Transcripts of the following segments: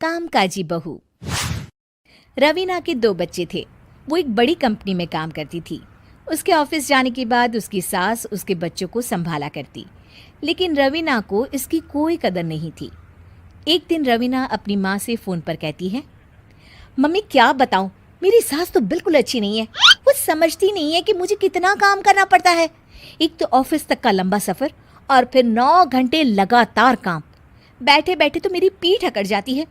कामकाजी बहू। रवीना के 2 बच्चे थे। वो एक बड़ी कंपनी में काम करती थी। उसके ऑफिस जाने के बाद उसकी सास उसके बच्चों को संभाला करती, लेकिन रवीना को इसकी कोई कदर नहीं थी। एक दिन रवीना अपनी माँ से फ़ोन पर कहती है, मम्मी क्या बताऊं, मेरी सास तो बिल्कुल अच्छी नहीं है। वो समझती नहीं है कि मुझे कितना काम करना पड़ता है। एक तो ऑफिस तक का लंबा सफ़र और फिर 9 घंटे लगातार काम। बैठे बैठे तो मेरी पीठ अकड़ जाती है।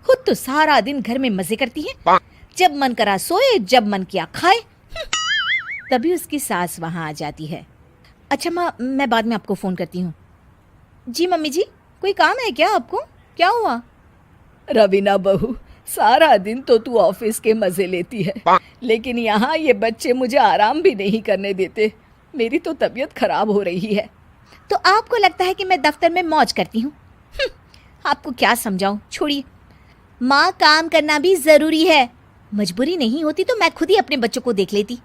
खुद तो सारा दिन घर में मजे करती है, जब मन करा सोए, जब मन किया खाए। तभी उसकी सास वहां आ जाती है। अच्छा माँ, मैं बाद में आपको फ़ोन करती हूँ। जी मम्मी जी, कोई काम है क्या आपको? क्या हुआ? रवीना बहू, सारा दिन तो तू ऑफिस के मजे लेती है, लेकिन यहाँ ये बच्चे मुझे आराम भी नहीं करने देते। मेरी तो तबीयत खराब हो रही है। तो आपको लगता है कि मैं दफ्तर में मौज करती हूँ? आपको क्या समझाऊं, छोड़िए। माँ, काम करना भी ज़रूरी है। मजबूरी नहीं होती तो मैं खुद ही अपने बच्चों को देख लेती।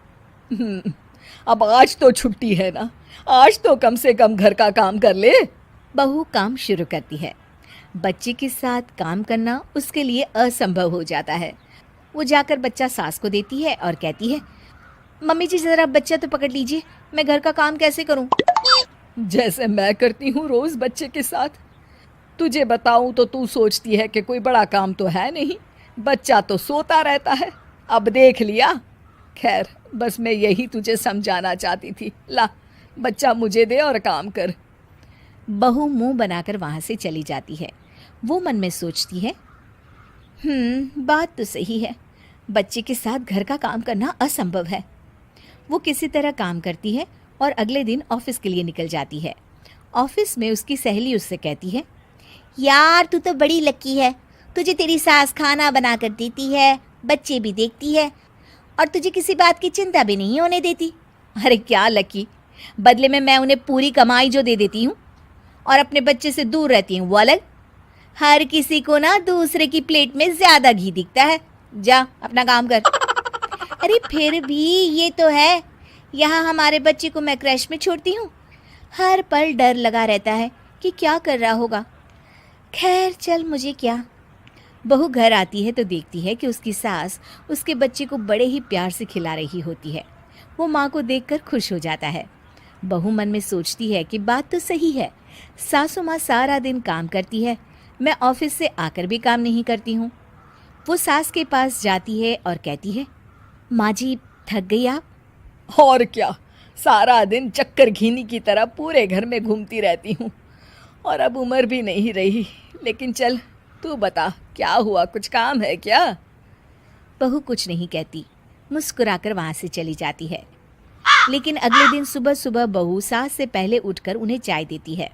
अब आज तो छुट्टी है ना, आज तो कम से कम घर का काम कर ले। बहू काम शुरू करती है। बच्चे के साथ काम करना उसके लिए असंभव हो जाता है। वो जाकर बच्चा सास को देती है और कहती है, मम्मी जी ज़रा बच्चा तो पकड़ लीजिए, मैं घर का काम कैसे करूं? जैसे मैं करती हूँ रोज बच्चे के साथ। तुझे बताऊं तो तू सोचती है कि कोई बड़ा काम तो है नहीं, बच्चा तो सोता रहता है। अब देख लिया। खैर, बस मैं यही तुझे समझाना चाहती थी। ला, बच्चा मुझे दे और काम कर। बहू मुंह बनाकर वहां से चली जाती है। वो मन में सोचती है, बात तो सही है, बच्चे के साथ घर का काम करना असंभव है। वो किसी तरह काम करती है और अगले दिन ऑफिस के लिए निकल जाती है। ऑफिस में उसकी सहेली उससे कहती है, यार तू तो बड़ी लकी है, तुझे तेरी सास खाना बना कर देती है, बच्चे भी देखती है और तुझे किसी बात की चिंता भी नहीं होने देती। अरे क्या लकी, बदले में मैं उन्हें पूरी कमाई जो दे देती हूँ और अपने बच्चे से दूर रहती हूँ वो अलग। हर किसी को ना दूसरे की प्लेट में ज़्यादा घी दिखता है। जा अपना काम कर। अरे फिर भी ये तो है, यहाँ हमारे बच्चे को मैं क्रैश में छोड़ती हूँ, हर पल डर लगा रहता है कि क्या कर रहा होगा। खैर चल, मुझे क्या। बहू घर आती है तो देखती है कि उसकी सास उसके बच्चे को बड़े ही प्यार से खिला रही होती है। वो माँ को देखकर खुश हो जाता है। बहू मन में सोचती है कि बात तो सही है, सासू माँ सारा दिन काम करती है, मैं ऑफिस से आकर भी काम नहीं करती हूँ। वो सास के पास जाती है और कहती है, माँ जी थक गई आप? और क्या, सारा दिन चक्कर घीनी की तरह पूरे घर में घूमती रहती हूँ और अब उम्र भी नहीं रही। लेकिन चल, तू बता क्या हुआ, कुछ काम है क्या? बहू कुछ नहीं कहती, मुस्कुराकर वहाँ से चली जाती है। लेकिन अगले दिन सुबह सुबह बहू सास से पहले उठकर उन्हें चाय देती है।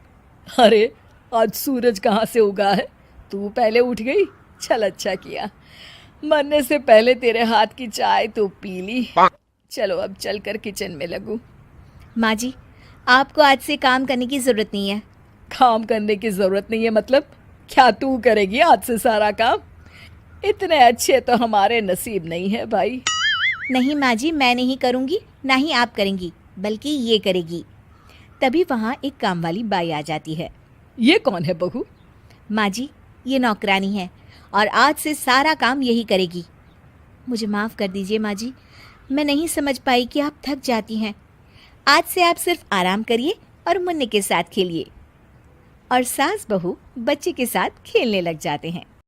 अरे, आज सूरज कहाँ से उगा है? तू पहले उठ गई? चल, अच्छा किया, मरने से पहले तेरे हाथ की चाय तो पी ली। चलो अब चलकर किचन में लगूं। माँ जी, आपको आज से काम करने की ज़रूरत नहीं है। काम करने की ज़रूरत नहीं है मतलब? क्या तू करेगी आज से सारा काम? इतने अच्छे तो हमारे नसीब नहीं है भाई। नहीं माँ जी, मैं नहीं करूँगी, ना ही आप करेंगी, बल्कि ये करेगी। तभी वहाँ एक काम वाली बाई आ जाती है। ये कौन है बहू? माँ जी, ये नौकरानी है और आज से सारा काम यही करेगी। मुझे माफ़ कर दीजिए माँ जी, मैं नहीं समझ पाई कि आप थक जाती हैं। आज से आप सिर्फ आराम करिए और मुन्ने के साथ खेलिए। और सास बहू बच्चे के साथ खेलने लग जाते हैं।